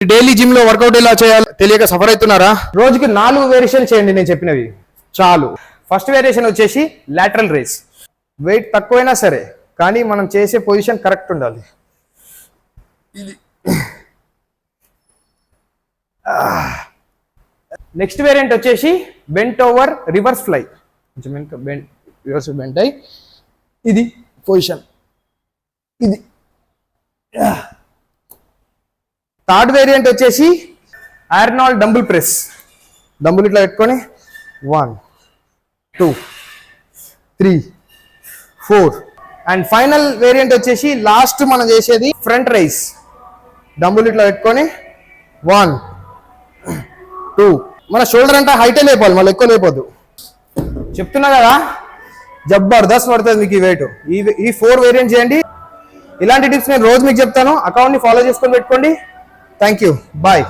Daily gym లో work out ఎలా చేయాలి తెలియక సఫర్ అవుతున్నారా? రోజుకి 4 వేరియేషన్ చేయండి నేను చెప్పినవి చాలు. ఫస్ట్ వేరియేషన్ వచ్చేసి లాటరల్ రేస్. వెయిట్ తక్కువైనా సరే కానీ మనం చేసే పొజిషన్ కరెక్ట్ ఉండాలి. ఇది నెక్స్ట్ వేరియంట్ వచ్చేసి bent over reverse fly. Reverse bent అయి ఇది పొజిషన్. ఇది థర్డ్ వేరియంట్ వచ్చేసి ఆర్నాల్డ్ డంబుల్ ప్రెస్. డంబుల్ ఇట్లా పెట్టుకొని 1 2 3 4 అండ్ ఫైనల్ వేరియంట్ వచ్చేసి లాస్ట్ మనం చేసేది ఫ్రంట్ రైస్. డంబుల్ ఇట్లా పెట్టుకొని 1 2 మన షోల్డర్ అంటే హైటే లేపాలి, మళ్ళీ ఎక్కువ లేపొద్దు. చెప్తున్నా కదా జబర్దస్త్ పడుతుంది మీకు ఈ వెయిట్. ఈ 4 వేరియంట్ చేయండి. ఇలాంటి టిప్స్ నేను రోజు మీకు చెప్తాను. అకౌంట్ని ఫాలో చేసుకొని పెట్టుకోండి. Thank you, bye.